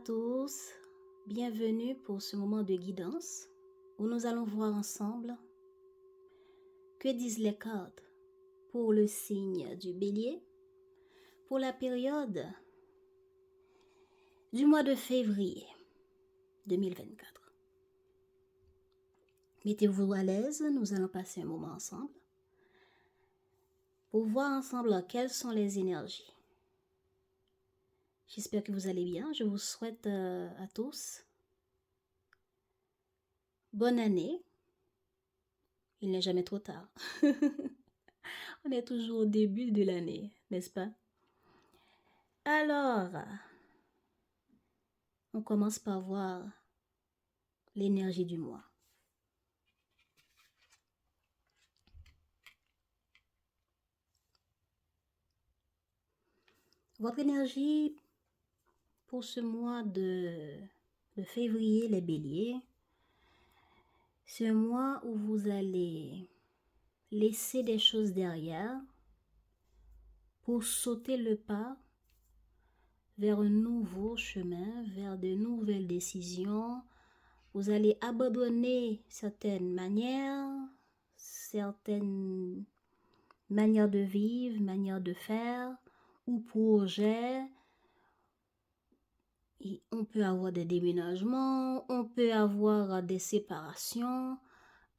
tous, bienvenue pour ce moment de guidance où nous allons voir ensemble que disent les cartes pour le signe du Bélier pour la période du mois de février 2024. Mettez-vous à l'aise, nous allons passer un moment ensemble pour voir ensemble quelles sont les énergies. J'espère que vous allez bien. Je vous souhaite à tous bonne année. Il n'est jamais trop tard. On est toujours au début de l'année, n'est-ce pas? Alors, on commence par voir l'énergie du mois. Votre énergie pour ce mois de février, les béliers, c'est un mois où vous allez laisser des choses derrière pour sauter le pas vers un nouveau chemin, vers de nouvelles décisions. Vous allez abandonner certaines manières de vivre, manières de faire ou projets. Et on peut avoir des déménagements, on peut avoir des séparations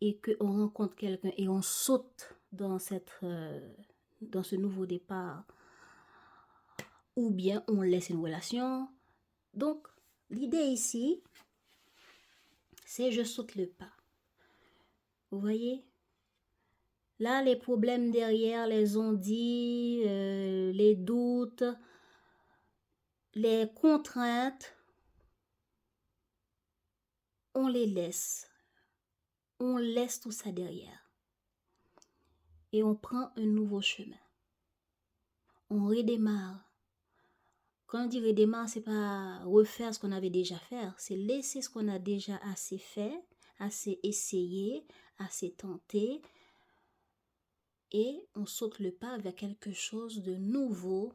et qu'on rencontre quelqu'un et on saute dans ce nouveau départ ou bien on laisse une relation. Donc, l'idée ici, c'est je saute le pas. Vous voyez? Là, les problèmes derrière, les on-dit, les doutes, les contraintes, on les laisse. On laisse tout ça derrière. Et on prend un nouveau chemin. On redémarre. Quand on dit redémarre, c'est pas refaire ce qu'on avait déjà fait, c'est laisser ce qu'on a déjà assez fait, assez essayé, assez tenté, et on saute le pas vers quelque chose de nouveau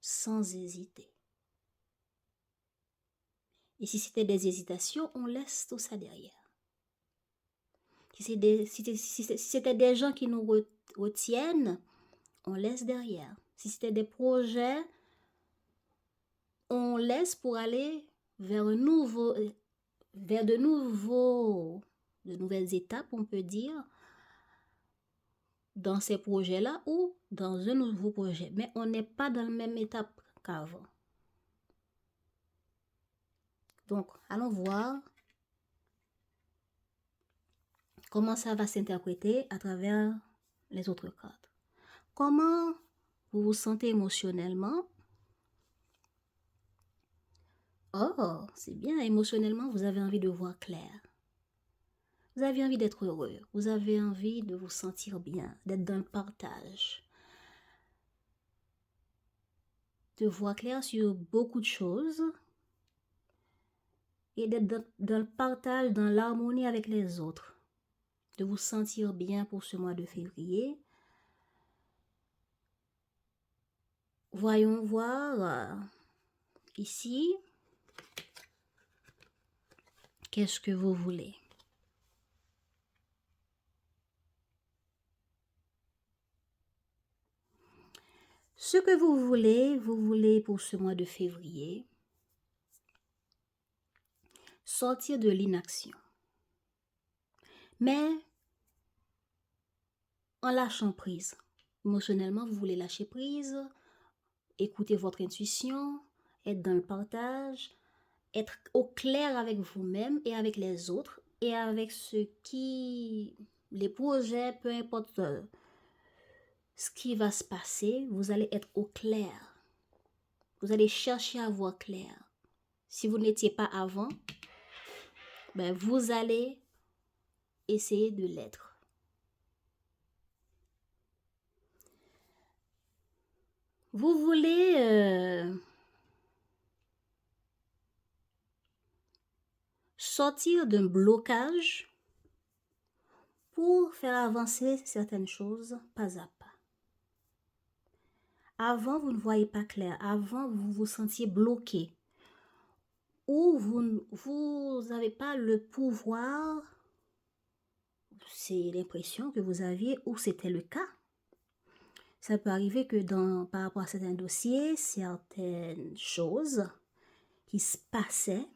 sans hésiter. Et si c'était des hésitations, on laisse tout ça derrière. Si c'était des gens qui nous retiennent, on laisse derrière. Si c'était des projets, on laisse pour aller vers de nouvelles étapes, on peut dire, dans ces projets-là ou dans un nouveau projet. Mais on n'est pas dans la même étape qu'avant. Donc, allons voir comment ça va s'interpréter à travers les autres cartes. Comment vous vous sentez émotionnellement? Oh, c'est bien, émotionnellement, vous avez envie de voir clair. Vous avez envie d'être heureux. Vous avez envie de vous sentir bien, d'être dans le partage. De voir clair sur beaucoup de choses. Et d'être dans le partage, dans l'harmonie avec les autres. De vous sentir bien pour ce mois de février. Voyons voir ici. Qu'est-ce que vous voulez? Ce que vous voulez pour ce mois de février, sortir de l'inaction. Mais en lâchant prise. Émotionnellement, vous voulez lâcher prise, écouter votre intuition, être dans le partage, être au clair avec vous-même et avec les autres et avec les projets, peu importe ce qui va se passer, vous allez être au clair. Vous allez chercher à voir clair. Si vous n'étiez pas avant, ben vous allez essayer de l'être. Vous voulez sortir d'un blocage pour faire avancer certaines choses pas à pas. Avant, vous ne voyez pas clair. Avant, vous vous sentiez bloqué. ou vous n'avez pas le pouvoir, c'est l'impression que vous aviez ou c'était le cas. Ça peut arriver que par rapport à certains dossiers, certaines choses qui se passaient,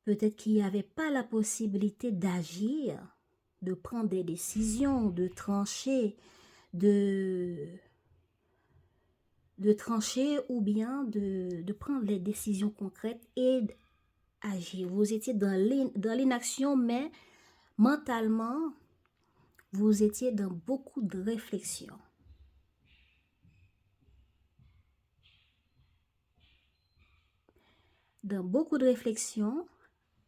peut-être qu'il n'y avait pas la possibilité d'agir, de prendre des décisions, de trancher, de trancher ou bien de prendre les décisions concrètes et d'agir. Vous étiez dans l'inaction, mais mentalement, vous étiez dans beaucoup de réflexion. Dans beaucoup de réflexion,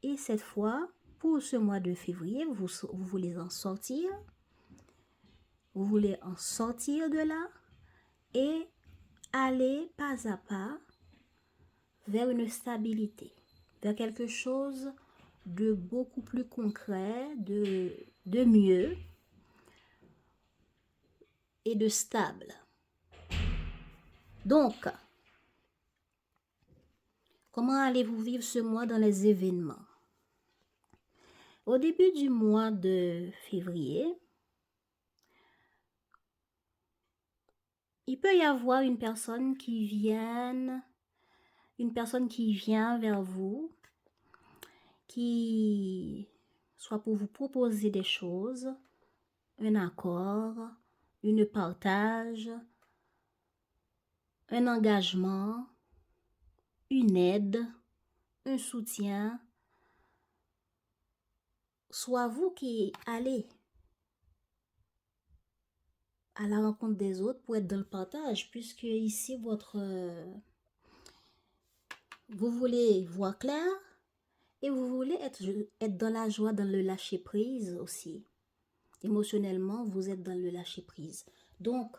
et cette fois, pour ce mois de février, vous voulez en sortir. Vous voulez en sortir de là et aller pas à pas vers une stabilité, vers quelque chose de beaucoup plus concret, de mieux et de stable. Donc, comment allez-vous vivre ce mois dans les événements? Au début du mois de février, il peut y avoir une personne qui vient vers vous, qui soit pour vous proposer des choses, un accord, une partage, un engagement, une aide, un soutien. Soit vous qui allez à la rencontre des autres pour être dans le partage, puisque ici, vous voulez voir clair et vous voulez être dans la joie, dans le lâcher-prise aussi. Émotionnellement, vous êtes dans le lâcher-prise. Donc,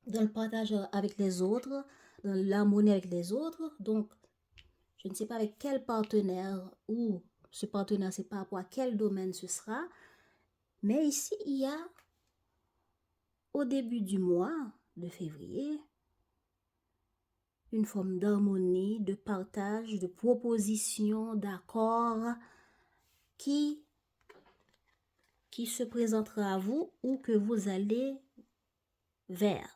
dans le partage avec les autres, dans l'harmonie avec les autres. Donc, je ne sais pas avec quel partenaire ou ce partenaire, c'est par rapport à quel domaine ce sera. Mais ici, il y a, au début du mois de février, une forme d'harmonie, de partage, de proposition, d'accord qui se présentera à vous ou que vous allez vers.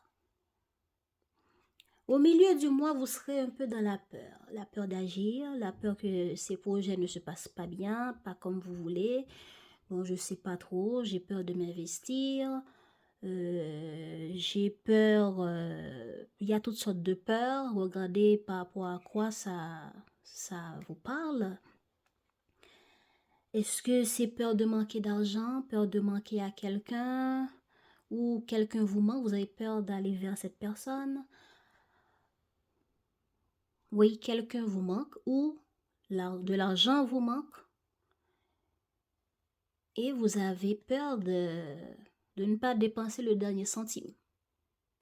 Au milieu du mois, vous serez un peu dans la peur d'agir, la peur que ces projets ne se passent pas bien, pas comme vous voulez. Bon, je sais pas trop, j'ai peur de m'investir, j'ai peur, il y a toutes sortes de peurs. Regardez par rapport à quoi ça vous parle. Est-ce que c'est peur de manquer d'argent, peur de manquer à quelqu'un, ou quelqu'un vous manque, vous avez peur d'aller vers cette personne? Oui, quelqu'un vous manque ou de l'argent vous manque et vous avez peur de ne pas dépenser le dernier centime,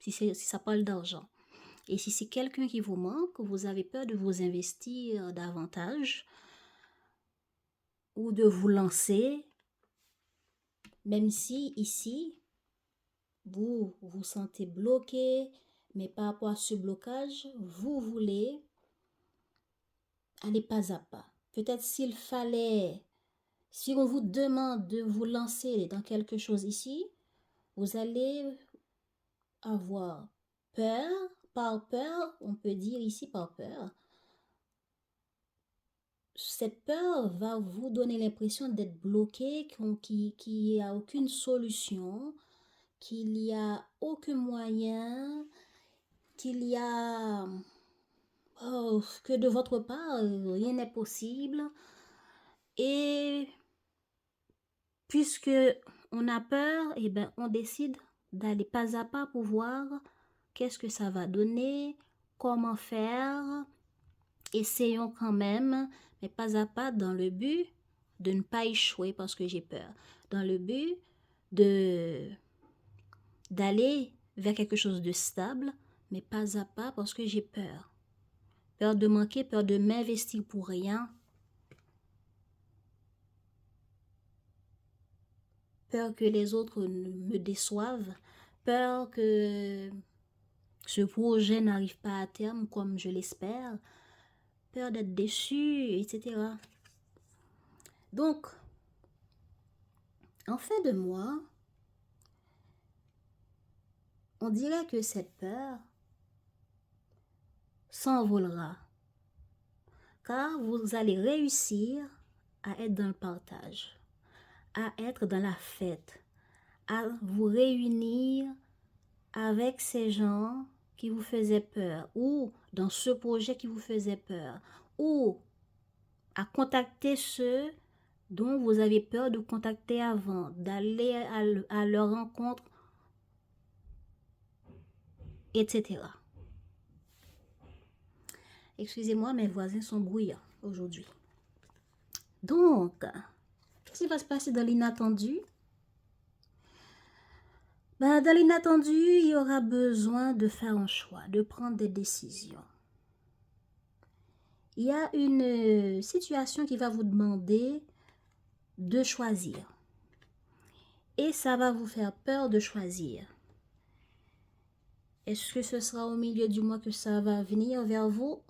si ça parle d'argent. Et si c'est quelqu'un qui vous manque, vous avez peur de vous investir davantage ou de vous lancer, même si ici, vous vous sentez bloqué, mais par rapport à ce blocage, vous voulez aller pas à pas. Peut-être si on vous demande de vous lancer dans quelque chose ici, vous allez avoir peur, par peur, on peut dire ici par peur. Cette peur va vous donner l'impression d'être bloqué, qu'il n'y a aucune solution, qu'il n'y a aucun moyen, qu'il y a... que de votre part, rien n'est possible. Et puisque on a peur, eh ben, on décide d'aller pas à pas pour voir qu'est-ce que ça va donner, comment faire. Essayons quand même, mais pas à pas dans le but de ne pas échouer parce que j'ai peur. Dans le but d'aller vers quelque chose de stable, mais pas à pas parce que j'ai peur. Peur de manquer, peur de m'investir pour rien. Peur que les autres me déçoivent. Peur que ce projet n'arrive pas à terme comme je l'espère, peur d'être déçu, etc. Donc, en fait de moi, on dirait que cette peur s'envolera, car vous allez réussir à être dans le partage, à être dans la fête, à vous réunir avec ces gens qui vous faisaient peur, ou dans ce projet qui vous faisait peur, ou à contacter ceux dont vous avez peur de contacter avant, d'aller à leur rencontre, etc. Excusez-moi, mes voisins sont bruyants aujourd'hui. Donc, qu'est-ce qui va se passer dans l'inattendu? Dans l'inattendu, il y aura besoin de faire un choix, de prendre des décisions. Il y a une situation qui va vous demander de choisir. Et ça va vous faire peur de choisir. Est-ce que ce sera au milieu du mois que ça va venir vers vous?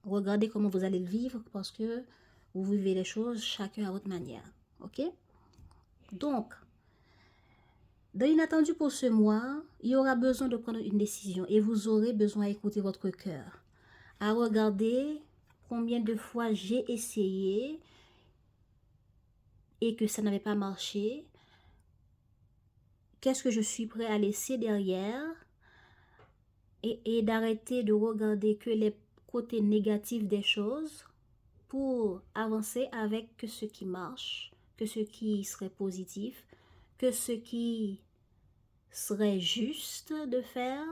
Regardez comment vous allez le vivre parce que vous vivez les choses chacun à votre manière. Ok? Donc, dans l'inattendu pour ce mois, il y aura besoin de prendre une décision et vous aurez besoin d'écouter votre cœur. À regarder combien de fois j'ai essayé et que ça n'avait pas marché. Qu'est-ce que je suis prêt à laisser derrière et d'arrêter de regarder que les côtés négatifs des choses pour avancer avec que ce qui marche, que ce qui serait positif, que ce qui serait juste de faire,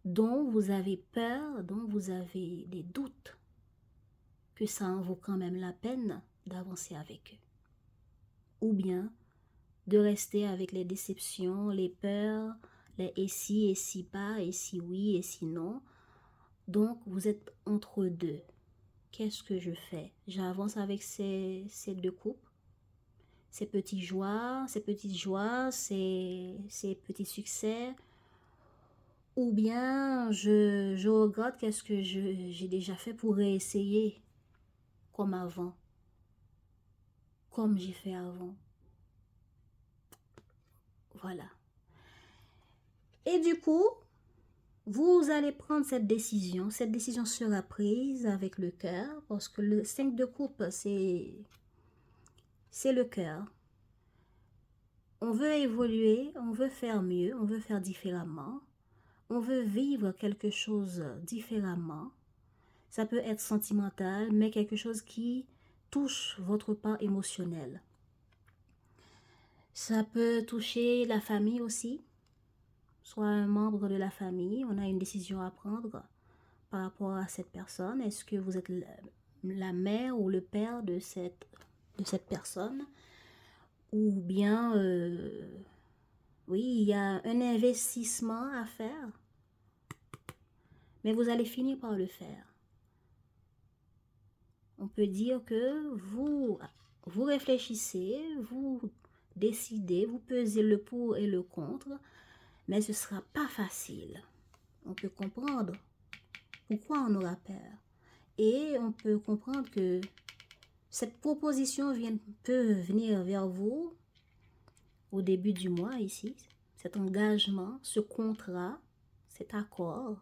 dont vous avez peur, dont vous avez des doutes, que ça en vaut quand même la peine d'avancer avec eux. Ou bien de rester avec les déceptions, les peurs, les et si pas, et si oui, et si non. Donc, vous êtes entre deux. Qu'est-ce que je fais? J'avance avec ces deux couples, ces petites joies, ces petits succès, ou bien je regarde qu'est-ce que j'ai déjà fait pour réessayer comme avant, comme j'ai fait avant. Voilà. Et du coup, vous allez prendre cette décision. Cette décision sera prise avec le cœur, parce que le 5 de coupe, c'est le cœur. On veut évoluer, on veut faire mieux, on veut faire différemment. On veut vivre quelque chose différemment. Ça peut être sentimental, mais quelque chose qui touche votre part émotionnelle. Ça peut toucher la famille aussi, soit un membre de la famille. On a une décision à prendre par rapport à cette personne. Est-ce que vous êtes la mère ou le père de cette personne? Ou bien, oui, il y a un investissement à faire, mais vous allez finir par le faire. On peut dire que vous réfléchissez, vous décidez, vous pesez le pour et le contre, mais ce ne sera pas facile. On peut comprendre pourquoi on aura peur. Et on peut comprendre que cette proposition peut venir vers vous au début du mois ici. Cet engagement, ce contrat, cet accord,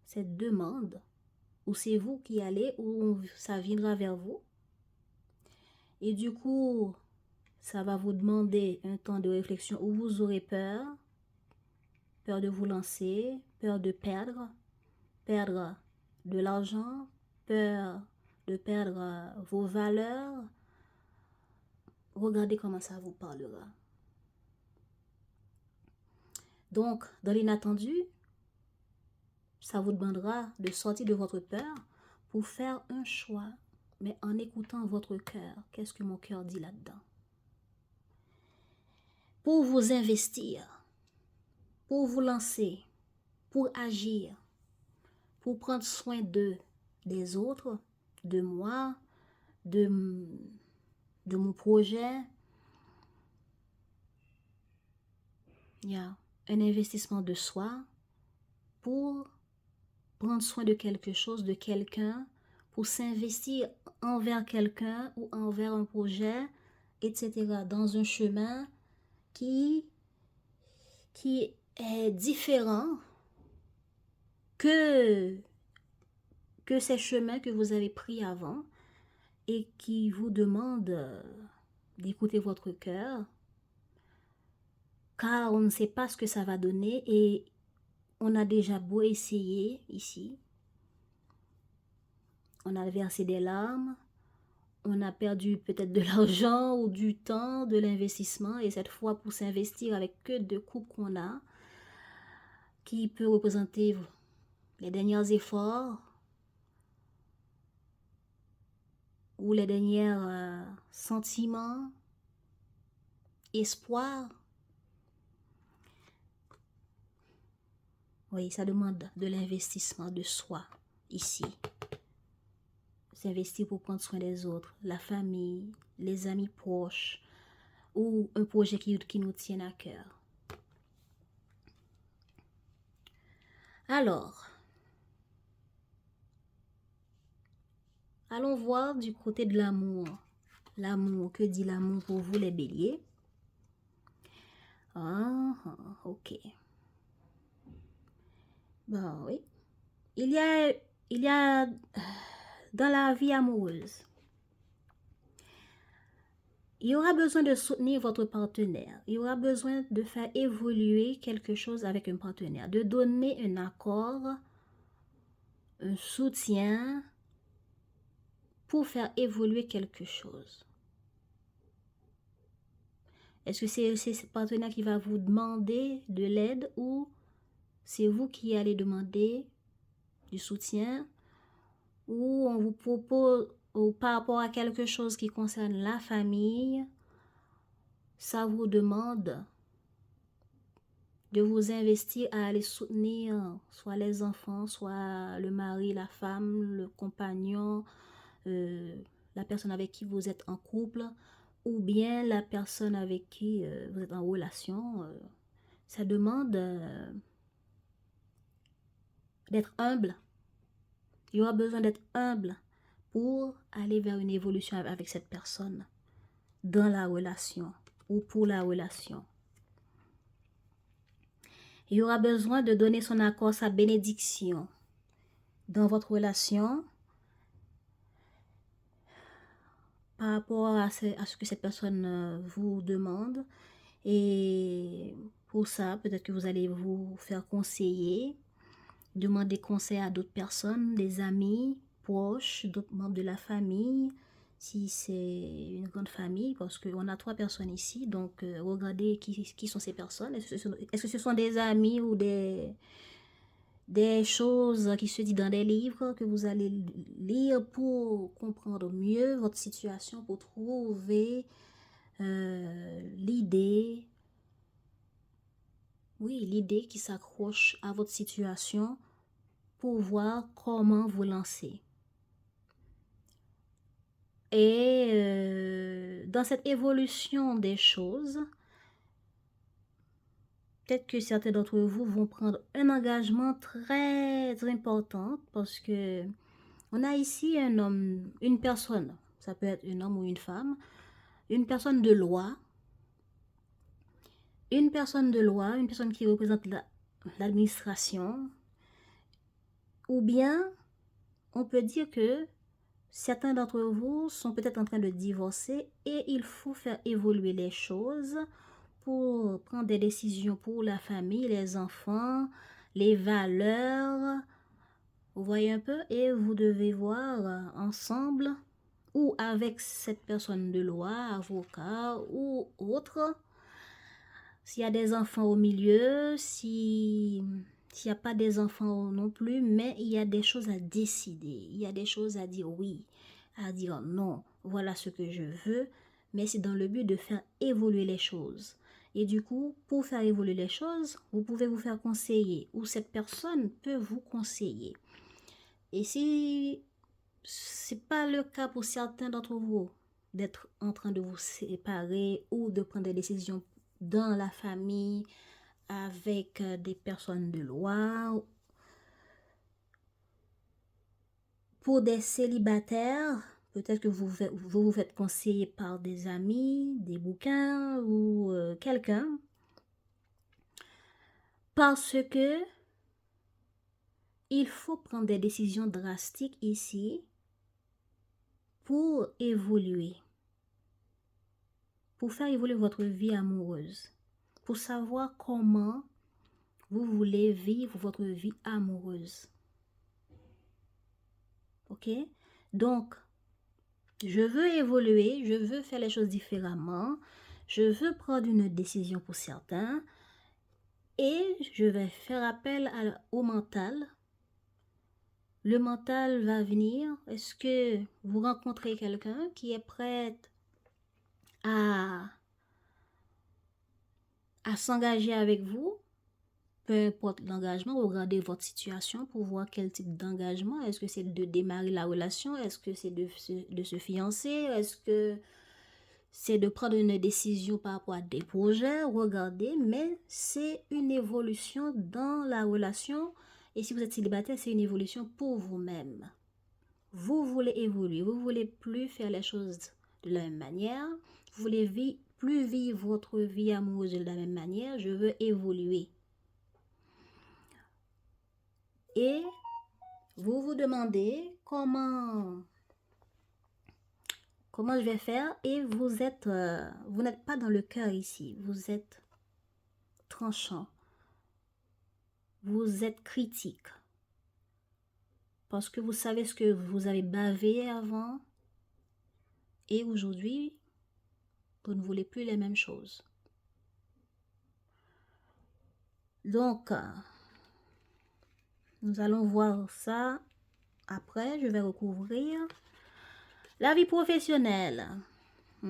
cette demande, ou c'est vous qui allez, ou ça viendra vers vous. Et du coup, ça va vous demander un temps de réflexion où vous aurez peur de vous lancer, peur de perdre de l'argent, peur de perdre vos valeurs. Regardez comment ça vous parlera. Donc, dans l'inattendu, ça vous demandera de sortir de votre peur pour faire un choix, mais en écoutant votre cœur. Qu'est-ce que mon cœur dit là-dedans? Pour vous investir, pour vous lancer, pour agir, pour prendre soin des autres, de moi, de mon projet. Yeah. un investissement de soi pour prendre soin de quelque chose, de quelqu'un, pour s'investir envers quelqu'un ou envers un projet, etc. dans un chemin qui est différent que ces chemins que vous avez pris avant et qui vous demande d'écouter votre cœur, car on ne sait pas ce que ça va donner et on a déjà beau essayer ici. On a versé des larmes, on a perdu peut-être de l'argent ou du temps, de l'investissement, et cette fois pour s'investir avec que de coupes qu'on a, qui peut représenter les derniers efforts ou les derniers sentiments, espoirs. Oui, ça demande de l'investissement de soi ici. S'investir pour prendre soin des autres, la famille, les amis proches ou un projet qui nous tient à cœur. Alors, allons voir du côté de l'amour. L'amour, que dit l'amour pour vous les béliers? Ok. Bon, oui. Il y a dans la vie amoureuse, il y aura besoin de soutenir votre partenaire. Il y aura besoin de faire évoluer quelque chose avec un partenaire, de donner un accord, un soutien pour faire évoluer quelque chose. Est-ce que c'est ce partenaire qui va vous demander de l'aide ou c'est vous qui allez demander du soutien, ou on vous propose, ou par rapport à quelque chose qui concerne la famille, ça vous demande de vous investir à aller soutenir soit les enfants, soit le mari, la femme, le compagnon, la personne avec qui vous êtes en couple, ou bien la personne avec qui vous êtes en relation. Ça demande d'être humble. Il y aura besoin d'être humble pour aller vers une évolution avec cette personne dans la relation ou pour la relation. Il y aura besoin de donner son accord, sa bénédiction dans votre relation par rapport à ce que cette personne vous demande. Et pour ça, peut-être que vous allez vous faire conseiller, demander conseil à d'autres personnes, des amis proches, d'autres membres de la famille, si c'est une grande famille, parce qu'on a 3 personnes ici, donc regardez qui sont ces personnes. Est-ce que ce sont des amis ou des choses qui se disent dans des livres que vous allez lire pour comprendre mieux votre situation, pour trouver l'idée qui s'accroche à votre situation pour voir comment vous lancer. Et dans cette évolution des choses, peut-être que certains d'entre vous vont prendre un engagement très important, parce que on a ici un homme, une personne, ça peut être un homme ou une femme, une personne de loi, une personne qui représente l'administration, ou bien on peut dire que certains d'entre vous sont peut-être en train de divorcer et il faut faire évoluer les choses pour prendre des décisions pour la famille, les enfants, les valeurs. Vous voyez un peu, et vous devez voir ensemble ou avec cette personne de loi, avocat ou autre, s'il y a des enfants au milieu, s'il n'y a pas des enfants non plus, mais il y a des choses à décider, il y a des choses à dire oui, à dire non, voilà ce que je veux, mais c'est dans le but de faire évoluer les choses. Et du coup, pour faire évoluer les choses, vous pouvez vous faire conseiller, ou cette personne peut vous conseiller. Et si c'est pas le cas pour certains d'entre vous, d'être en train de vous séparer ou de prendre des décisions dans la famille, avec des personnes de loi. Pour des célibataires, peut-être que vous vous faites conseiller par des amis, des bouquins ou quelqu'un. Parce que il faut prendre des décisions drastiques ici pour évoluer, pour faire évoluer votre vie amoureuse, pour savoir comment vous voulez vivre votre vie amoureuse. Ok? Donc, je veux évoluer, je veux faire les choses différemment, je veux prendre une décision pour certains et je vais faire appel au mental. Le mental va venir. Est-ce que vous rencontrez quelqu'un qui est prêt à s'engager avec vous? Peu importe l'engagement, regardez votre situation pour voir quel type d'engagement. Est-ce que c'est de démarrer la relation? Est-ce que c'est de se fiancer? Est-ce que c'est de prendre une décision par rapport à des projets? Regardez, mais c'est une évolution dans la relation. Et si vous êtes célibataire, c'est une évolution pour vous-même. Vous voulez évoluer, vous voulez plus faire les choses de la même manière. Vous voulez plus vivre votre vie amoureuse de la même manière. Je veux évoluer. Et vous vous demandez comment je vais faire et vous n'êtes pas dans le cœur ici, vous êtes tranchant, vous êtes critique parce que vous savez ce que vous avez bavé avant et aujourd'hui vous ne voulez plus les mêmes choses. Donc nous allons voir ça après. Je vais recouvrir la vie professionnelle. Il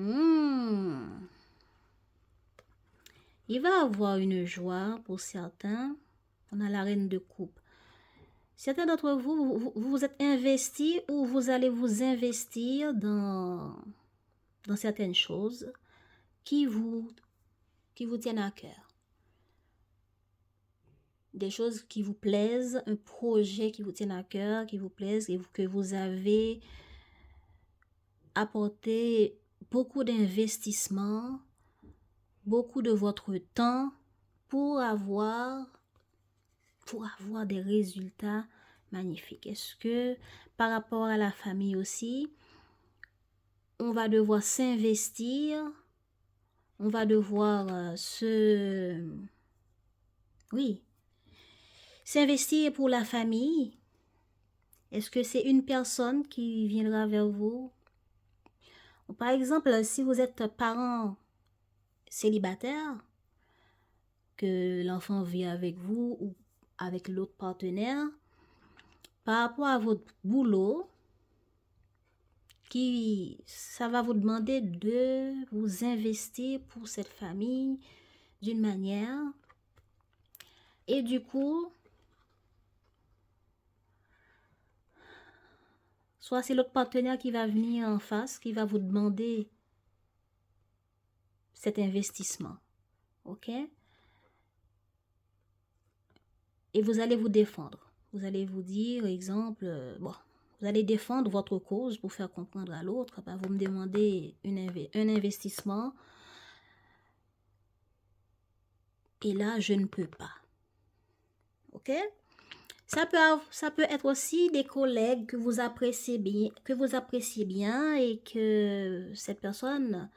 va avoir une joie pour certains. On a la reine de coupe. Certains d'entre vous, vous êtes investis ou vous allez vous investir dans certaines choses qui vous tiennent à cœur. Des choses qui vous plaisent, un projet qui vous tient à cœur, qui vous plaise et que vous avez apporté beaucoup d'investissement, beaucoup de votre temps pour avoir des résultats magnifiques. Est-ce que par rapport à la famille aussi, on va devoir s'investir, on va devoir s'investir pour la famille? Est-ce que c'est une personne qui viendra vers vous? Par exemple, si vous êtes parent célibataire, que l'enfant vit avec vous ou avec l'autre partenaire, par rapport à votre boulot, ça va vous demander de vous investir pour cette famille d'une manière. Et du coup, soit c'est l'autre partenaire qui va venir en face, qui va vous demander cet investissement. Ok? Et vous allez vous défendre. Vous allez vous dire, exemple, vous allez défendre votre cause pour faire comprendre à l'autre. Vous me demandez un investissement. Et là, je ne peux pas. Ok? Ça peut être aussi des collègues que vous appréciez bien et que cette personne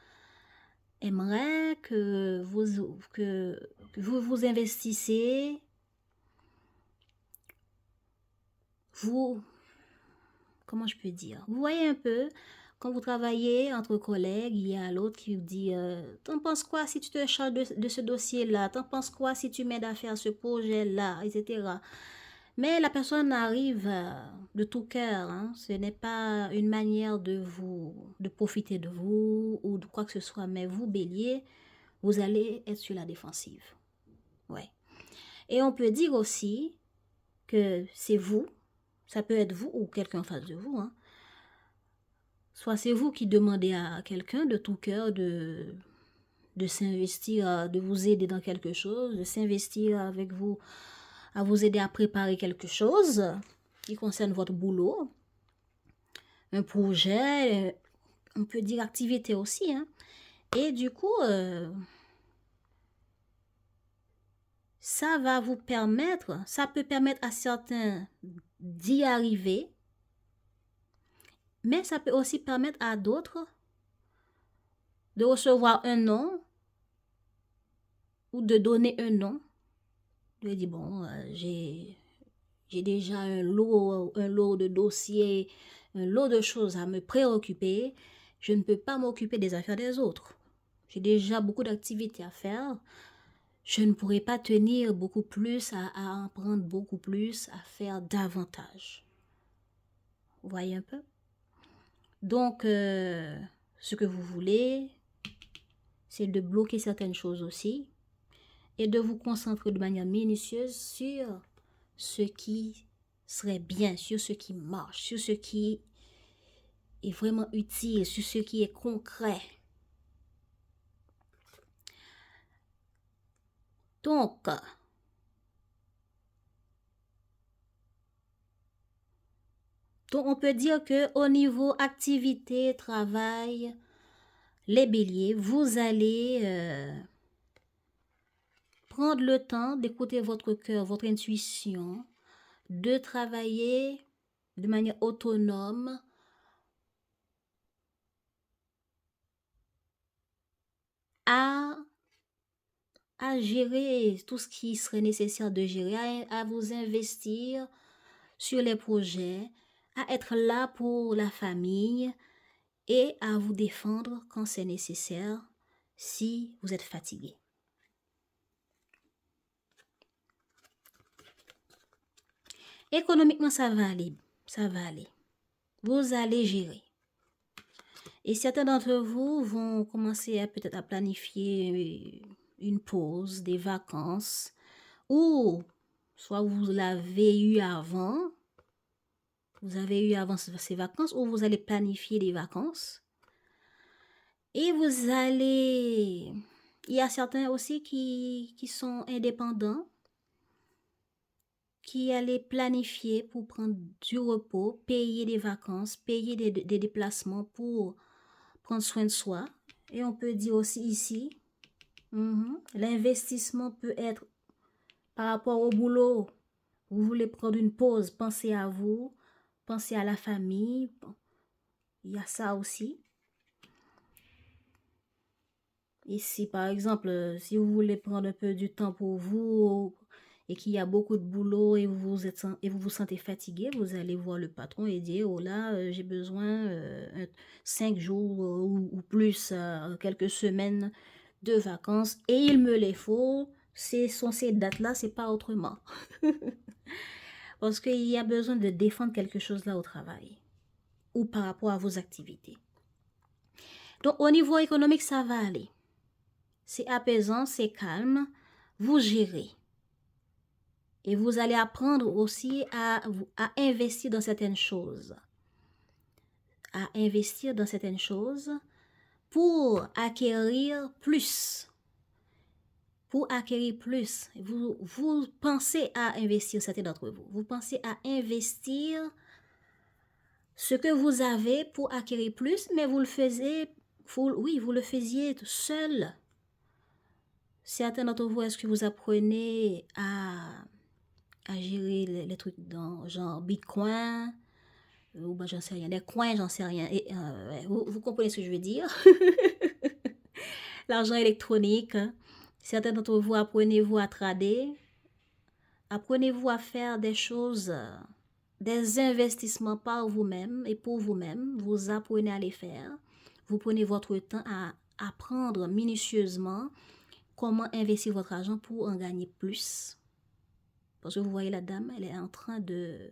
aimerait que vous investissez. Comment je peux dire? Vous voyez un peu, quand vous travaillez entre collègues, il y a l'autre qui vous dit t'en penses quoi si tu te charges de ce dossier-là? T'en penses quoi si tu m'aides à faire ce projet-là? Etc. Mais la personne arrive de tout cœur. Hein. Ce n'est pas une manière de profiter de vous ou de quoi que ce soit. Mais vous, bélier, vous allez être sur la défensive. Ouais. Et on peut dire aussi que c'est vous. Ça peut être vous ou quelqu'un en face de vous. Hein. Soit c'est vous qui demandez à quelqu'un de tout cœur de s'investir, de vous aider dans quelque chose, de s'investir avec vous, à vous aider à préparer quelque chose qui concerne votre boulot, un projet, on peut dire activité aussi, hein. Et du coup, ça va vous permettre, ça peut permettre à certains d'y arriver, mais ça peut aussi permettre à d'autres de recevoir un nom ou de donner un nom. Je dis, bon, j'ai déjà un lot de dossiers, un lot de choses à me préoccuper. Je ne peux pas m'occuper des affaires des autres. J'ai déjà beaucoup d'activités à faire. Je ne pourrais pas tenir beaucoup plus, à en prendre beaucoup plus, à faire davantage. Vous voyez un peu? Donc, ce que vous voulez, c'est de bloquer certaines choses aussi et de vous concentrer de manière minutieuse sur ce qui serait bien, sur ce qui marche, sur ce qui est vraiment utile, sur ce qui est concret. Donc, on peut dire que au niveau activité, travail, les béliers, vous allez prendre le temps d'écouter votre cœur, votre intuition, de travailler de manière autonome à gérer tout ce qui serait nécessaire de gérer, à vous investir sur les projets, à être là pour la famille et à vous défendre quand c'est nécessaire si vous êtes fatigué. Économiquement, ça va aller. Ça va aller. Vous allez gérer. Et certains d'entre vous vont commencer à peut-être à planifier une pause, des vacances, ou soit vous l'avez eu avant, ces vacances, ou vous allez planifier des vacances. Et vous allez... Il y a certains aussi qui sont indépendants, qui allaient planifier pour prendre du repos, payer des vacances, payer des déplacements pour prendre soin de soi. Et on peut dire aussi ici, l'investissement peut être par rapport au boulot. Vous voulez prendre une pause, pensez à vous, pensez à la famille. Il y a ça aussi. Ici, par exemple, si vous voulez prendre un peu du temps pour vous et qu'il y a beaucoup de boulot et vous vous sentez fatigué, vous allez voir le patron et dire, oh là, j'ai besoin 5 jours ou plus, quelques semaines de vacances et il me les faut. Sont ces dates-là, c'est pas autrement. Parce qu'il y a besoin de défendre quelque chose là au travail ou par rapport à vos activités. Donc, au niveau économique, ça va aller. C'est apaisant, c'est calme, vous gérez. Et vous allez apprendre aussi à investir dans certaines choses. À investir dans certaines choses pour acquérir plus. Pour acquérir plus. Vous pensez à investir, certains d'entre vous. Vous pensez à investir ce que vous avez pour acquérir plus, mais vous le faisiez, vous le faisiez seul. Certains d'entre vous, est-ce que vous apprenez à gérer les trucs dans genre Bitcoin ou ben j'en sais rien, des coins, j'en sais rien. Et, vous comprenez ce que je veux dire? L'argent électronique. Hein. Certains d'entre vous, apprenez-vous à trader. Apprenez-vous à faire des choses, des investissements par vous-même et pour vous-même. Vous apprenez à les faire. Vous prenez votre temps à apprendre minutieusement comment investir votre argent pour en gagner plus. Parce que vous voyez la dame, elle est en train de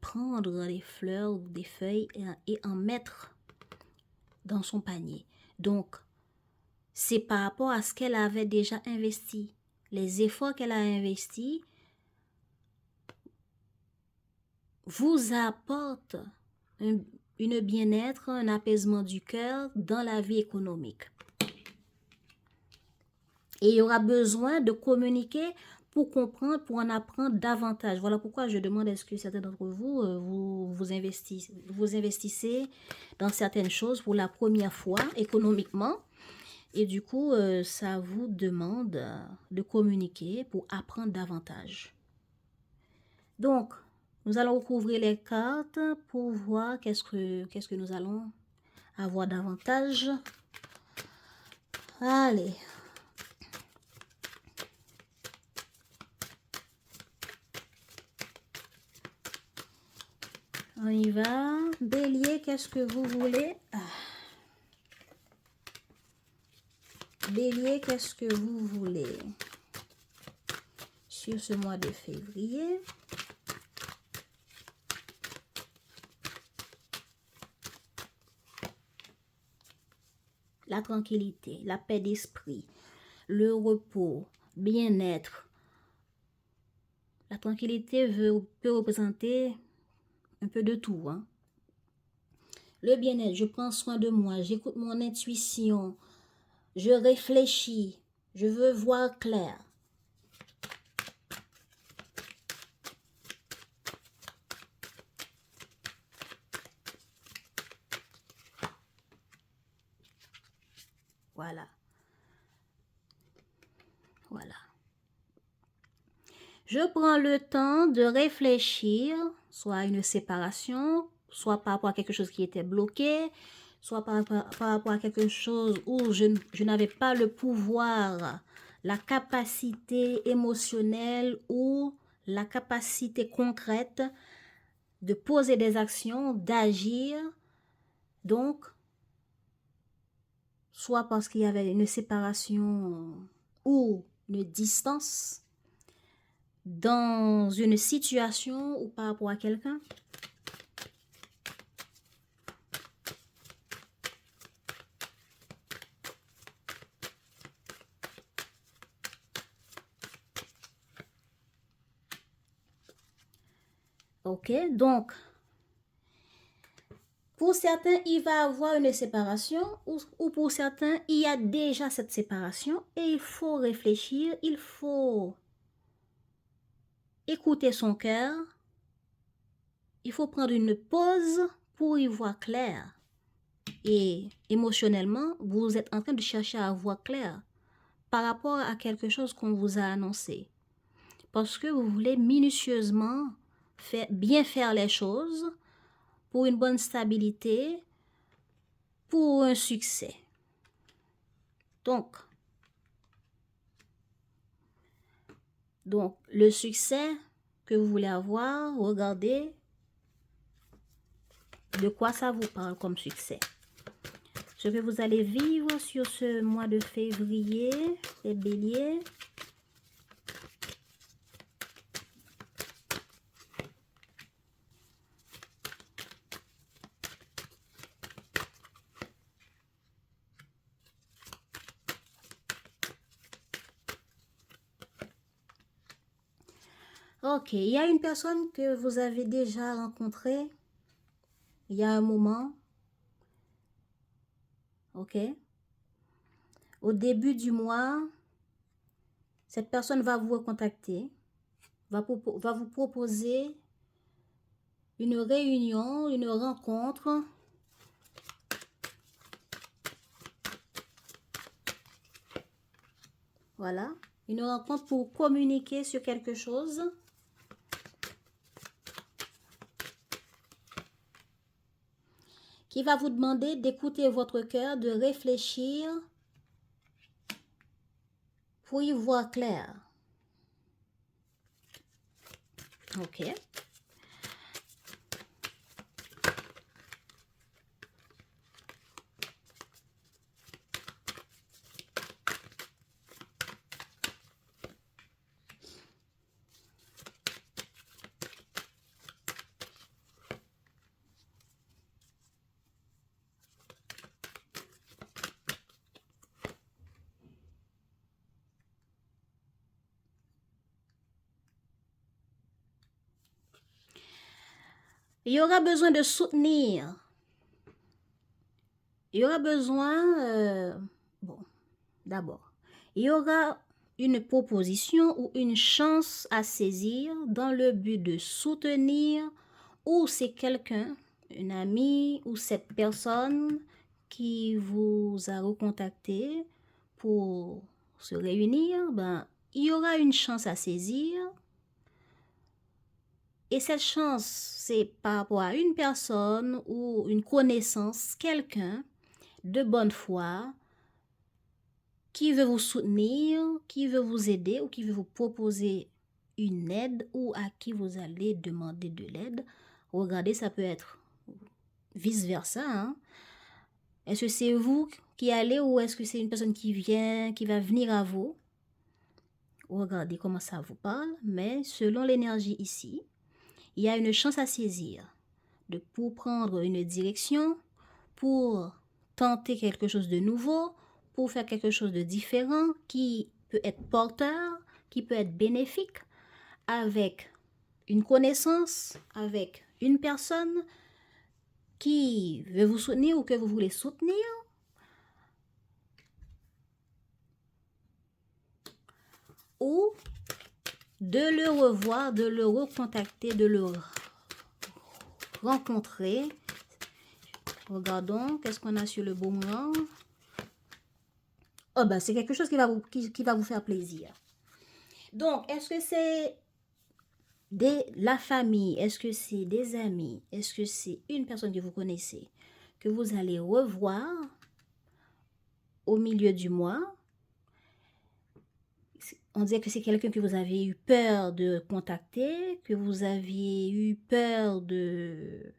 prendre les fleurs ou des feuilles et en mettre dans son panier. Donc, c'est par rapport à ce qu'elle avait déjà investi. Les efforts qu'elle a investis vous apportent une bien-être, un apaisement du cœur dans la vie économique. Et il y aura besoin de communiquer pour comprendre, pour en apprendre davantage. Voilà pourquoi je demande est-ce que certains d'entre vous, vous investissez dans certaines choses pour la première fois économiquement. Et du coup, ça vous demande de communiquer pour apprendre davantage. Donc, nous allons recouvrir les cartes pour voir qu'est-ce que nous allons avoir davantage. Allez. On y va. Bélier, qu'est-ce que vous voulez? Bélier, qu'est-ce que vous voulez sur ce mois de février? La tranquillité, la paix d'esprit, le repos, bien-être. La tranquillité peut représenter un peu de tout. Hein? Le bien-être, je prends soin de moi, j'écoute mon intuition, je réfléchis, je veux voir clair. Voilà. Voilà. Je prends le temps de réfléchir, soit à une séparation, soit par rapport à quelque chose qui était bloqué, soit par rapport à quelque chose où je n'avais pas le pouvoir, la capacité émotionnelle ou la capacité concrète de poser des actions, d'agir. Donc, soit parce qu'il y avait une séparation ou une distance dans une situation ou par rapport à quelqu'un. Ok, donc, pour certains, il va y avoir une séparation ou pour certains, il y a déjà cette séparation et il faut réfléchir, il faut écouter son cœur, il faut prendre une pause pour y voir clair. Et émotionnellement, vous êtes en train de chercher à voir clair par rapport à quelque chose qu'on vous a annoncé. Parce que vous voulez minutieusement bien faire les choses pour une bonne stabilité, pour un succès. Donc, le succès que vous voulez avoir, regardez de quoi ça vous parle comme succès. Ce que vous allez vivre sur ce mois de février, les béliers. Ok, il y a une personne que vous avez déjà rencontrée il y a un moment. Ok. Au début du mois, cette personne va vous recontacter, va vous proposer une réunion, une rencontre. Voilà, une rencontre pour communiquer sur quelque chose. Qui va vous demander d'écouter votre cœur, de réfléchir pour y voir clair. Ok. Il y aura besoin de soutenir. Il y aura besoin, bon, d'abord, Il y aura une proposition ou une chance à saisir dans le but de soutenir, ou c'est quelqu'un, un ami ou cette personne qui vous a recontacté pour se réunir, ben, il y aura une chance à saisir. Et cette chance, c'est par rapport à une personne ou une connaissance, quelqu'un de bonne foi qui veut vous soutenir, qui veut vous aider ou qui veut vous proposer une aide ou à qui vous allez demander de l'aide. Regardez, ça peut être vice-versa. Hein? Est-ce que c'est vous qui allez ou est-ce que c'est une personne qui va venir à vous? Regardez comment ça vous parle, mais selon l'énergie ici, il y a une chance à saisir pour prendre une direction, pour tenter quelque chose de nouveau, pour faire quelque chose de différent qui peut être porteur, qui peut être bénéfique, avec une connaissance, avec une personne qui veut vous soutenir ou que vous voulez soutenir. Ou de le revoir, de le recontacter, de le rencontrer. Regardons, qu'est-ce qu'on a sur le boomerang. Oh ben, c'est quelque chose qui va vous faire plaisir. Donc, est-ce que c'est la famille? Est-ce que c'est des amis? Est-ce que c'est une personne que vous connaissez que vous allez revoir au milieu du mois? On dirait que c'est quelqu'un que vous avez eu peur de contacter, que vous aviez eu peur de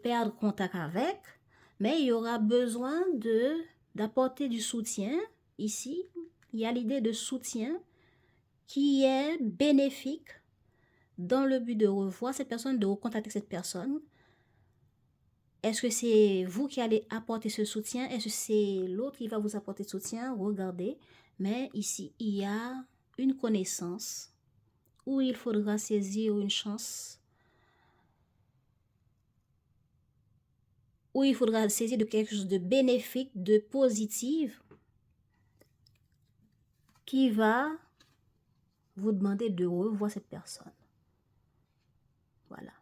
perdre contact avec, mais il y aura besoin d'apporter du soutien. Ici, il y a l'idée de soutien qui est bénéfique dans le but de revoir cette personne, de recontacter cette personne. Est-ce que c'est vous qui allez apporter ce soutien? Est-ce que c'est l'autre qui va vous apporter ce soutien? Regardez. Mais ici, il y a une connaissance où il faudra saisir une chance, où il faudra saisir de quelque chose de bénéfique, de positif, qui va vous demander de revoir cette personne. Voilà.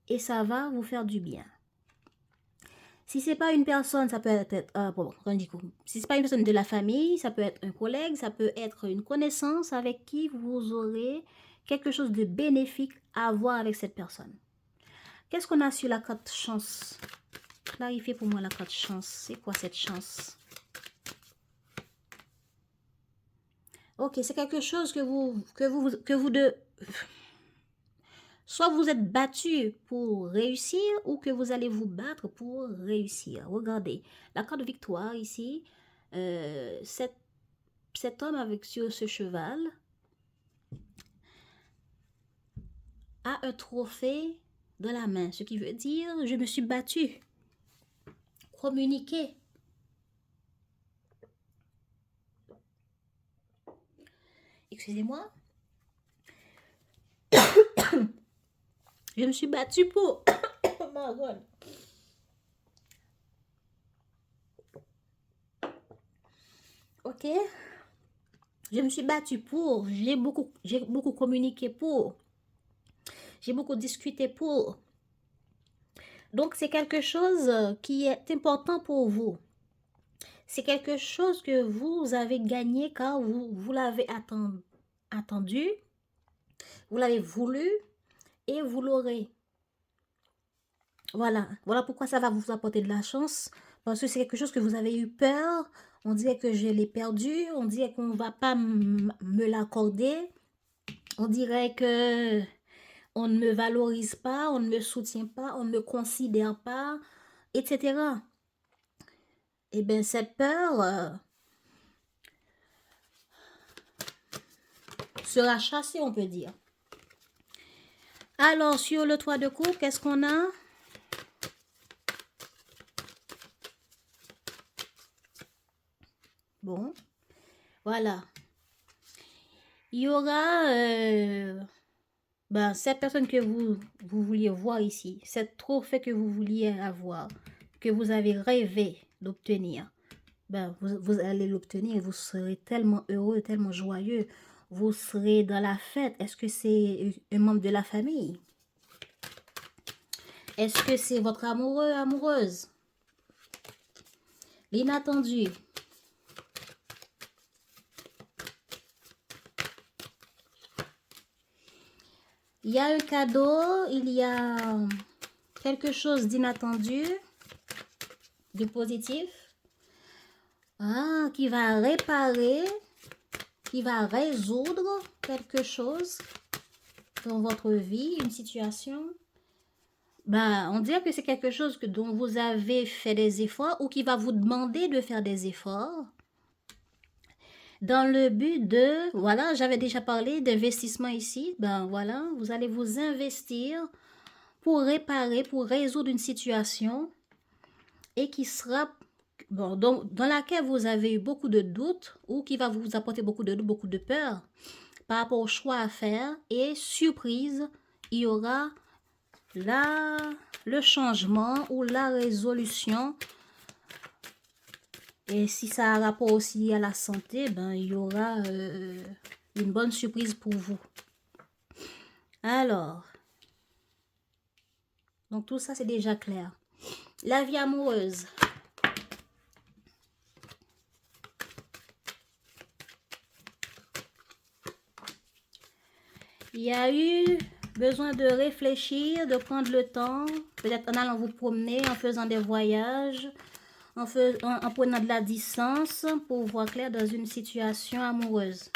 Et ça va vous faire du bien. Si c'est pas une personne, ça peut être si c'est pas une personne de la famille, ça peut être un collègue, ça peut être une connaissance avec qui vous aurez quelque chose de bénéfique à voir avec cette personne. Qu'est-ce qu'on a sur la carte chance? Clarifiez pour moi la carte chance. C'est quoi cette chance? Ok, c'est quelque chose que vous soit vous êtes battu pour réussir ou que vous allez vous battre pour réussir. Regardez, la carte de victoire ici, cet homme sur ce cheval a un trophée dans la main, ce qui veut dire je me suis battu. Communiquer. Excusez-moi. Je me suis battue pour... Oh my God. Ok. Je me suis battue pour. J'ai beaucoup communiqué pour. J'ai beaucoup discuté pour. Donc, c'est quelque chose qui est important pour vous. C'est quelque chose que vous avez gagné car vous l'avez attendu. Vous l'avez voulu et vous l'aurez. Voilà pourquoi ça va vous apporter de la chance. Parce que c'est quelque chose que vous avez eu peur. On dirait que je l'ai perdu. On dirait qu'on ne va pas me l'accorder. On dirait que on ne me valorise pas, on ne me soutient pas, on ne me considère pas, etc. Eh bien, cette peur sera chassée, on peut dire. Alors, sur le 3 de coupe, qu'est-ce qu'on a? Bon, voilà. Il y aura cette personne que vous vouliez voir ici, cette trophée que vous vouliez avoir, que vous avez rêvé d'obtenir. ben, vous allez l'obtenir et vous serez tellement heureux, tellement joyeux. Vous serez dans la fête. Est-ce que c'est un membre de la famille? Est-ce que c'est votre amoureux, amoureuse? L'inattendu. Il y a un cadeau, il y a quelque chose d'inattendu, de positif, qui va réparer, qui va résoudre quelque chose dans votre vie, une situation. Ben, on dirait que c'est quelque chose dont vous avez fait des efforts ou qui va vous demander de faire des efforts dans le but de, voilà, j'avais déjà parlé d'investissement ici, ben voilà, vous allez vous investir pour réparer, pour résoudre une situation et qui sera, bon, dans laquelle vous avez eu beaucoup de doutes ou qui va vous apporter beaucoup de doutes, beaucoup de peur par rapport au choix à faire et surprise, il y aura le changement ou la résolution. Et si ça a rapport aussi à la santé, ben, il y aura une bonne surprise pour vous. Alors, donc tout ça c'est déjà clair. La vie amoureuse. Il y a eu besoin de réfléchir, de prendre le temps, peut-être en allant vous promener, en faisant des voyages, en prenant de la distance pour voir clair dans une situation amoureuse.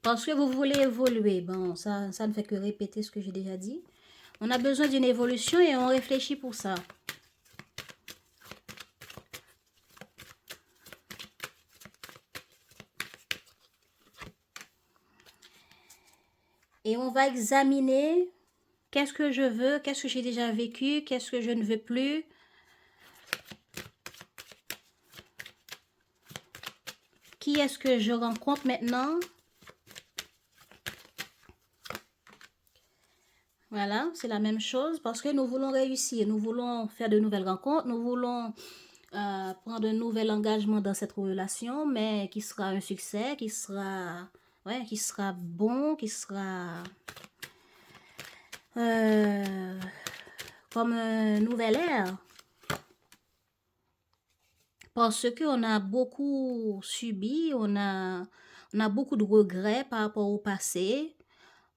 Parce que vous voulez évoluer. Bon, ça ne fait que répéter ce que j'ai déjà dit. On a besoin d'une évolution et on réfléchit pour ça. Et on va examiner qu'est-ce que je veux, qu'est-ce que j'ai déjà vécu, qu'est-ce que je ne veux plus. Qui est-ce que je rencontre maintenant? Voilà, c'est la même chose parce que nous voulons réussir, nous voulons faire de nouvelles rencontres, nous voulons prendre un nouvel engagement dans cette relation, mais qui sera un succès, qui sera bon, qui sera comme un nouvel ère. Parce qu'on a beaucoup subi, on a beaucoup de regrets par rapport au passé.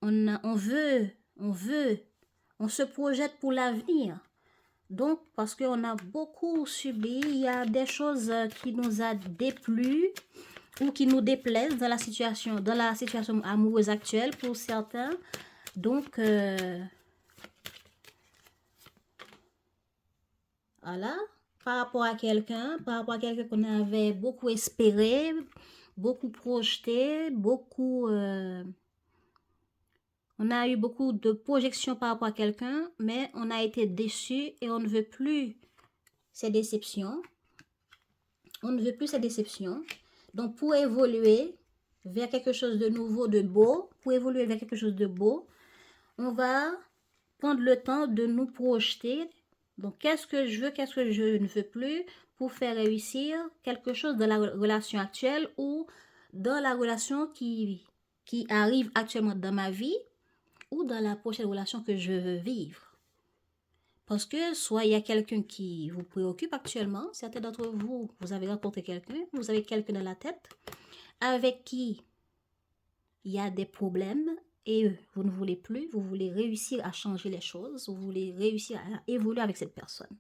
On se projette pour l'avenir. Donc, parce qu'on a beaucoup subi, il y a des choses qui nous a déplu ou qui nous déplaisent dans la situation amoureuse actuelle pour certains. Donc, voilà, par rapport à quelqu'un qu'on avait beaucoup espéré, beaucoup projeté, on a eu beaucoup de projections par rapport à quelqu'un, mais on a été déçu et on ne veut plus ces déceptions. On ne veut plus ces déceptions. Donc, pour évoluer vers quelque chose de nouveau, de beau, on va prendre le temps de nous projeter. Donc, qu'est-ce que je veux, qu'est-ce que je ne veux plus pour faire réussir quelque chose dans la relation actuelle ou dans la relation qui arrive actuellement dans ma vie ou dans la prochaine relation que je veux vivre. Parce que soit il y a quelqu'un qui vous préoccupe actuellement, certains d'entre vous, vous avez rencontré quelqu'un, vous avez quelqu'un dans la tête avec qui il y a des problèmes et vous ne voulez plus, vous voulez réussir à changer les choses, vous voulez réussir à évoluer avec cette personne.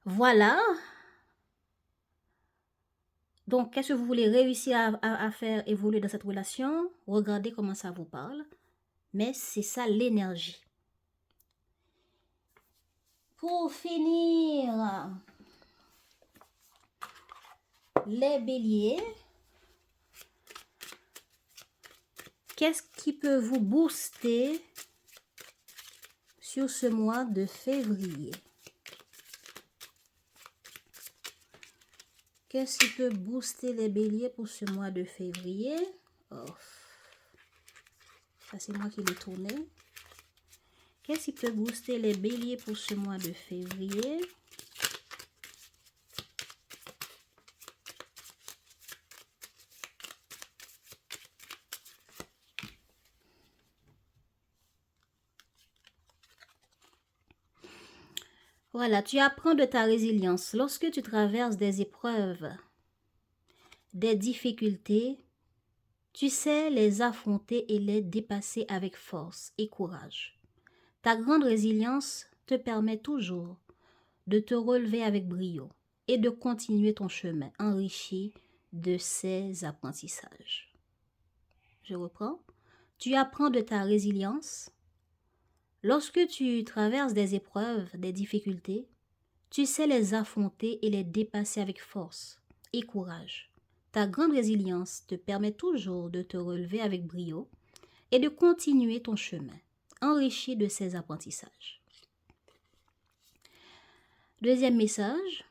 Voilà. Donc, qu'est-ce que vous voulez réussir à faire évoluer dans cette relation? Regardez comment ça vous parle. Mais c'est ça l'énergie. Pour finir, les béliers, qu'est-ce qui peut vous booster sur ce mois de février? Qu'est-ce qui peut booster les béliers pour ce mois de février? Oh. Ça, c'est moi qui l'ai tourné. Qu'est-ce qui peut booster les béliers pour ce mois de février? Voilà, tu apprends de ta résilience. Lorsque tu traverses des épreuves, des difficultés, tu sais les affronter et les dépasser avec force et courage. Ta grande résilience te permet toujours de te relever avec brio et de continuer ton chemin enrichi de ces apprentissages. Je reprends. Tu apprends de ta résilience. Lorsque tu traverses des épreuves, des difficultés, tu sais les affronter et les dépasser avec force et courage. Ta grande résilience te permet toujours de te relever avec brio et de continuer ton chemin, enrichi de ces apprentissages. Deuxième message,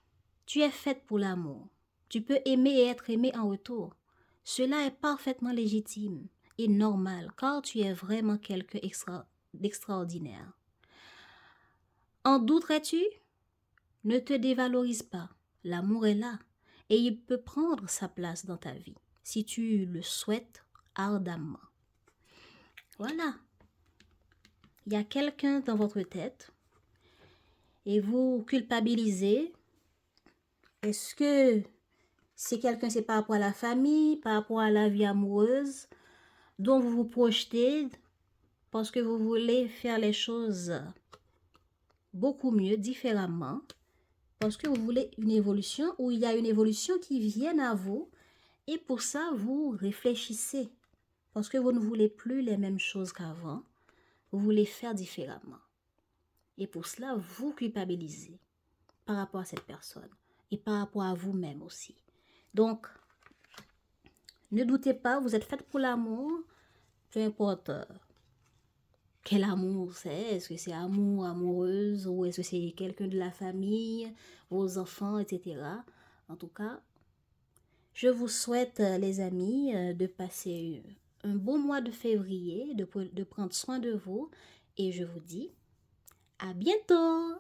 tu es faite pour l'amour. Tu peux aimer et être aimé en retour. Cela est parfaitement légitime et normal car tu es vraiment quelqu'un d'extraordinaire. En douterais-tu? Ne te dévalorise pas. L'amour est là et il peut prendre sa place dans ta vie si tu le souhaites ardemment. Voilà. Il y a quelqu'un dans votre tête et vous culpabilisez. Est-ce que c'est quelqu'un, c'est par rapport à la famille, par rapport à la vie amoureuse, dont vous vous projetez parce que vous voulez faire les choses beaucoup mieux, différemment, parce que vous voulez une évolution ou il y a une évolution qui vienne à vous et pour ça, vous réfléchissez parce que vous ne voulez plus les mêmes choses qu'avant, vous voulez faire différemment. Et pour cela, vous culpabilisez par rapport à cette personne et par rapport à vous-même aussi. Donc, ne doutez pas, vous êtes faite pour l'amour, peu importe quel amour c'est, est-ce que c'est amour, amoureuse, ou est-ce que c'est quelqu'un de la famille, vos enfants, etc. En tout cas, je vous souhaite, les amis, de passer un bon mois de février, de prendre soin de vous, et je vous dis à bientôt!